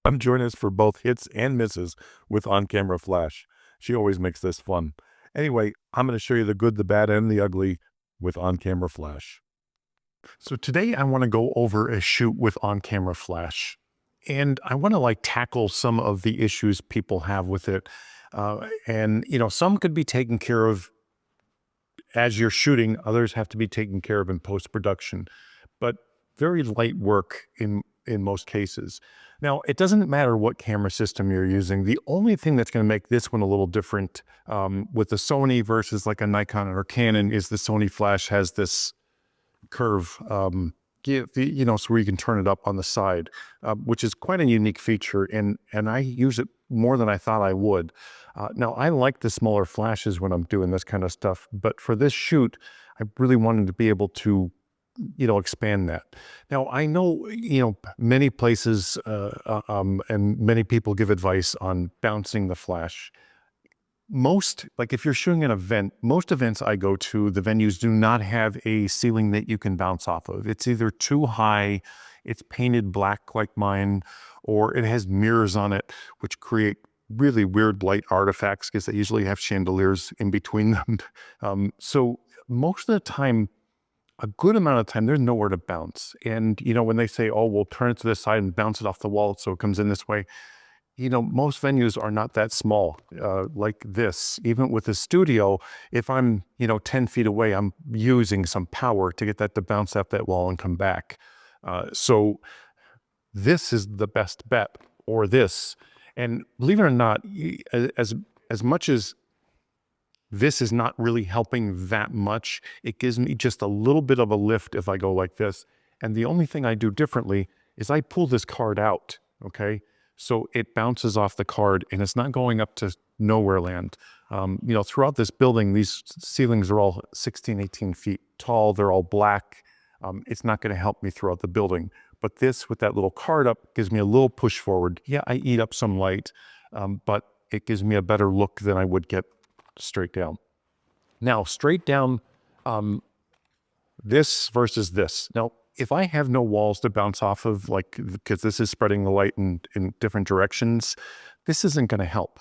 I'm joining us for both hits and misses with on-camera flash. She always makes this fun. Anyway, I'm going to show you the good, the bad, and the ugly with on-camera flash. So today I want to go over a shoot with on-camera flash. And I want to tackle some of the issues people have with it. Some could be taken care of as you're shooting, others have to be taken care of in post-production, but very light work in most cases. Now, it doesn't matter what camera system you're using. The only thing that's going to make this one a little different with the Sony versus like a Nikon or Canon is the Sony flash has this curve, so where you can turn it up on the side, which is quite a unique feature. And I use it more than I thought I would. Now, I like the smaller flashes when I'm doing this kind of stuff, but for this shoot, I really wanted to be able to, expand that. Now, I know, many places and many people give advice on bouncing the flash. If you're shooting an event, most events I go to, the venues do not have a ceiling that you can bounce off of. It's either too high, it's painted black like mine, or it has mirrors on it, which create really weird light artifacts because they usually have chandeliers in between them. So most of the time, a good amount of time, there's nowhere to bounce. And, when they say, oh, we'll turn it to this side and bounce it off the wall so it comes in this way, most venues are not that small like this. Even with a studio, if I'm, 10 feet away, I'm using some power to get that to bounce off that wall and come back. So this is the best bet, or this. And believe it or not, as much as this is not really helping that much, it gives me just a little bit of a lift if I go like this. And the only thing I do differently is I pull this card out, okay? So it bounces off the card and it's not going up to nowhere land. Throughout this building, these ceilings are all 16, 18 feet tall. They're all black. It's not going to help me throughout the building. But this, with that little card up, gives me a little push forward. Yeah, I eat up some light, but it gives me a better look than I would get straight down. Now, straight down, this versus this. Now, if I have no walls to bounce off of, because this is spreading the light in different directions, this isn't going to help.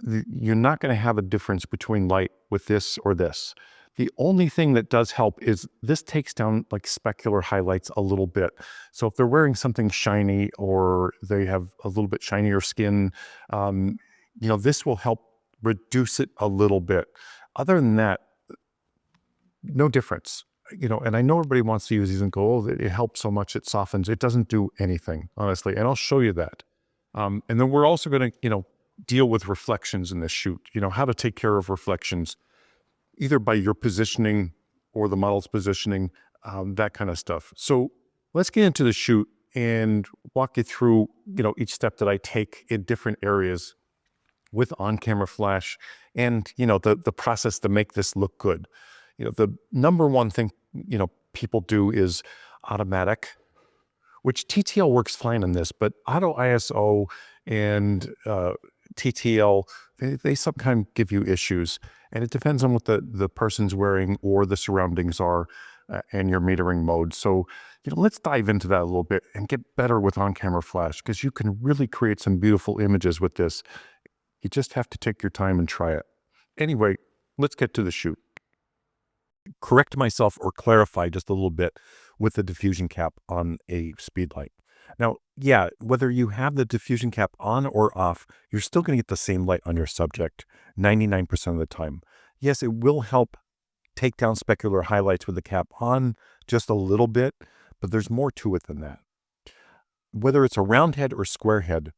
You're not going to have a difference between light with this or this. The only thing that does help is this takes down specular highlights a little bit. So if they're wearing something shiny or they have a little bit shinier skin, this will help reduce it a little bit. Other than that, no difference. And I know everybody wants to use these and go, oh, it helps so much, it softens. It doesn't do anything, honestly. And I'll show you that. And then we're also going to, deal with reflections in this shoot, how to take care of reflections, either by your positioning or the model's positioning, that kind of stuff. So let's get into the shoot and walk you through, each step that I take in different areas with on-camera flash and, the process to make this look good. The number one thing, people do is automatic, which TTL works fine in this, but auto ISO and TTL, they sometimes give you issues. And it depends on what the person's wearing or the surroundings are and your metering mode. So, let's dive into that a little bit and get better with on-camera flash, because you can really create some beautiful images with this. You just have to take your time and try it. Anyway, let's get to the shoot. Correct myself or clarify just a little bit with the diffusion cap on a speed light. Now, yeah, whether you have the diffusion cap on or off, you're still going to get the same light on your subject 99% of the time. Yes, it will help take down specular highlights with the cap on just a little bit, but there's more to it than that. Whether it's a round head or square head,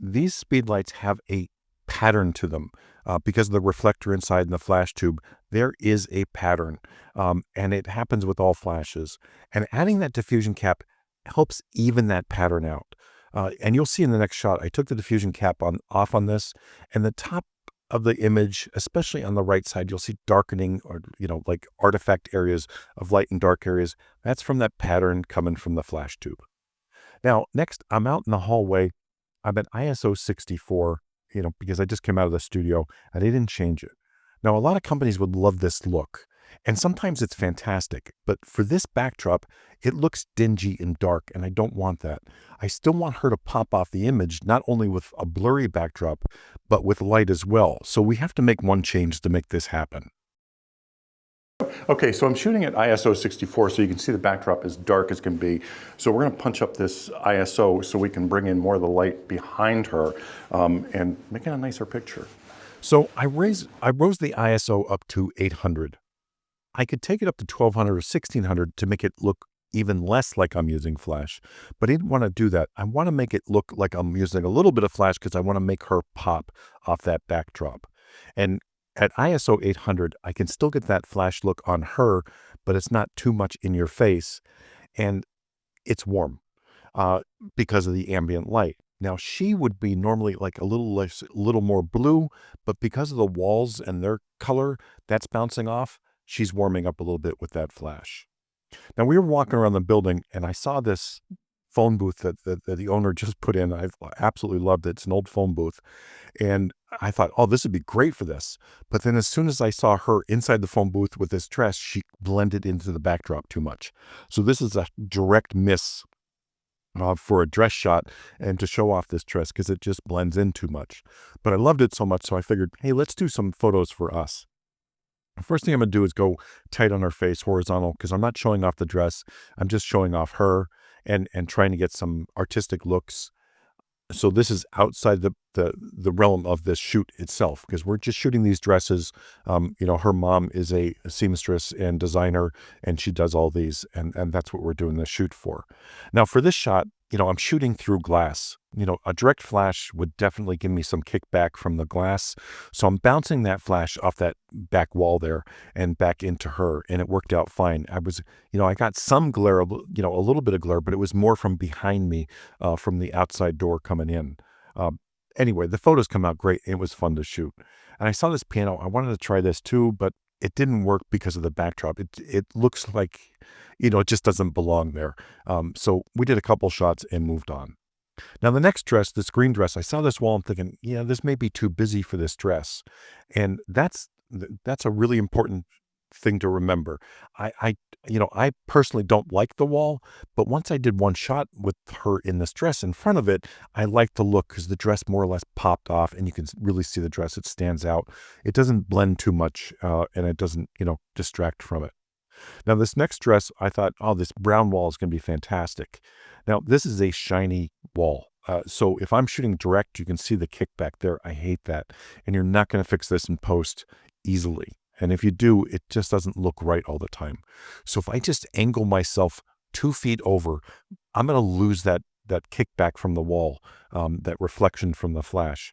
these speed lights have a pattern to them because of the reflector inside in the flash tube. There is a pattern, and it happens with all flashes. And adding that diffusion cap helps even that pattern out. And you'll see in the next shot, I took the diffusion cap off on this, and the top of the image, especially on the right side, you'll see darkening or, like artifact areas of light and dark areas. That's from that pattern coming from the flash tube. Now, next, I'm out in the hallway. I'm at ISO 64, because I just came out of the studio and I didn't change it. Now, a lot of companies would love this look. And sometimes it's fantastic, but for this backdrop, it looks dingy and dark, and I don't want that. I still want her to pop off the image, not only with a blurry backdrop, but with light as well. So we have to make one change to make this happen. Okay, so I'm shooting at ISO 64, so you can see the backdrop as dark as can be. So we're going to punch up this ISO so we can bring in more of the light behind her and make it a nicer picture. So I rose the ISO up to 800. I could take it up to 1200 or 1600 to make it look even less like I'm using flash, but I didn't want to do that. I want to make it look like I'm using a little bit of flash because I want to make her pop off that backdrop. And at ISO 800, I can still get that flash look on her, but it's not too much in your face, and it's warm uh, because of the ambient light. Now, she would be normally like a little more blue, but because of the walls and their color that's bouncing off, she's warming up a little bit with that flash. Now, we were walking around the building, and I saw this phone booth that the owner just put in. I absolutely loved it. It's an old phone booth. And I thought, oh, this would be great for this. But then as soon as I saw her inside the phone booth with this dress, she blended into the backdrop too much. So this is a direct miss for a dress shot and to show off this dress because it just blends in too much. But I loved it so much, so I figured, hey, let's do some photos for us. First thing I'm going to do is go tight on her face, horizontal, because I'm not showing off the dress. I'm just showing off her and trying to get some artistic looks. So this is outside the realm of this shoot itself, because we're just shooting these dresses. Her mom is a seamstress and designer, and she does all these, and that's what we're doing the shoot for. Now for this shot, I'm shooting through glass. A direct flash would definitely give me some kickback from the glass. So I'm bouncing that flash off that back wall there and back into her, and it worked out fine. I got some glare, a little bit of glare, but it was more from behind me, from the outside door coming in. Anyway, the photos come out great. It was fun to shoot. And I saw this piano. I wanted to try this too, but it didn't work because of the backdrop. It looks like, it just doesn't belong there. So we did a couple shots and moved on. Now the next dress, this green dress, I saw this wall. I'm thinking, yeah, this may be too busy for this dress. And that's a really important thing to remember. I personally don't like the wall, but once I did one shot with her in this dress in front of it, I like the look because the dress more or less popped off and you can really see the dress. It stands out. It doesn't blend too much, and it doesn't, distract from it. Now this next dress, I thought, oh, this brown wall is going to be fantastic. Now this is a shiny wall. So if I'm shooting direct, you can see the kickback there. I hate that. And you're not going to fix this in post easily. And if you do, it just doesn't look right all the time. So if I just angle myself 2 feet over, I'm going to lose that kickback from the wall, that reflection from the flash,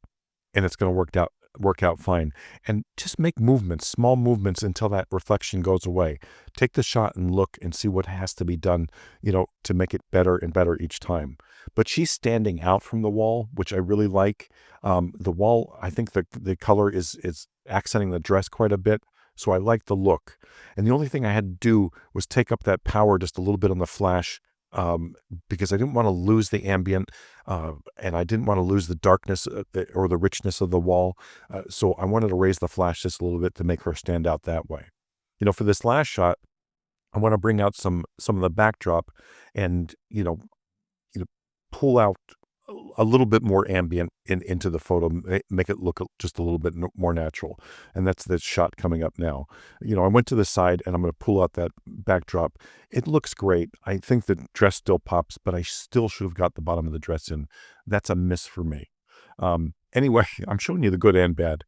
and it's going to work out fine. And just make movements, small movements until that reflection goes away. Take the shot and look and see what has to be done, to make it better and better each time. But she's standing out from the wall, which I really like. The wall, I think the color is accenting the dress quite a bit. So I like the look. And the only thing I had to do was take up that power just a little bit on the flash, because I didn't want to lose the ambient, and I didn't want to lose the darkness or the richness of the wall. So I wanted to raise the flash just a little bit to make her stand out that way. For this last shot, I want to bring out some of the backdrop and, pull out a little bit more ambient into the photo, make it look just a little bit more natural. And that's the shot coming up now. I went to the side and I'm going to pull out that backdrop. It looks great. I think the dress still pops, but I still should have got the bottom of the dress in. That's a miss for me. Anyway, I'm showing you the good and bad.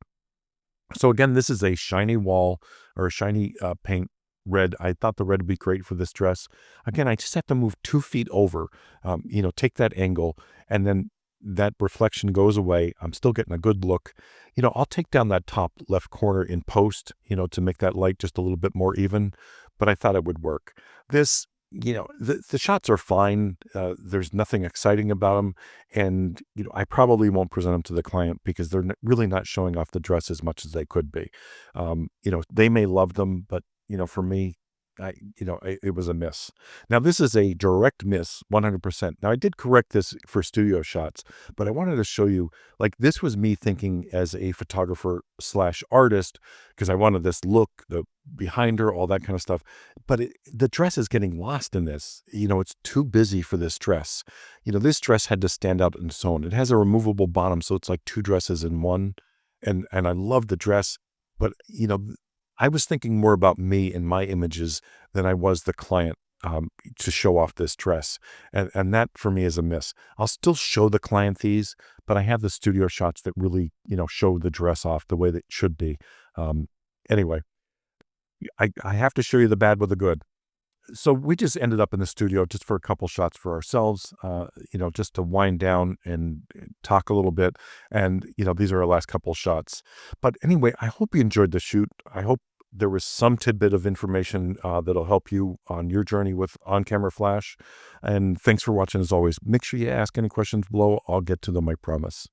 So again, this is a shiny wall or a shiny paint red. I thought the red would be great for this dress. Again, I just have to move 2 feet over, take that angle, and then that reflection goes away. I'm still getting a good look. I'll take down that top left corner in post, to make that light just a little bit more even, but I thought it would work. This, the shots are fine. There's nothing exciting about them. And, I probably won't present them to the client because they're really not showing off the dress as much as they could be. They may love them, but for me, it was a miss. Now this is a direct miss, 100%. Now I did correct this for studio shots, but I wanted to show you, like, this was me thinking as a photographer slash artist, because I wanted this look, the behind her, all that kind of stuff. But the dress is getting lost in this. It's too busy for this dress. This dress had to stand out in its own. It has a removable bottom, so it's like two dresses in one. And I love the dress, but I was thinking more about me and my images than I was the client, to show off this dress. And that for me is a miss. I'll still show the client these, but I have the studio shots that really, show the dress off the way that it should be. Anyway, I have to show you the bad with the good. So we just ended up in the studio just for a couple shots for ourselves, just to wind down and talk a little bit. And, these are our last couple shots. But anyway, I hope you enjoyed the shoot. I hope there was some tidbit of information that'll help you on your journey with on-camera flash. And thanks for watching as always. Make sure you ask any questions below. I'll get to them, I promise.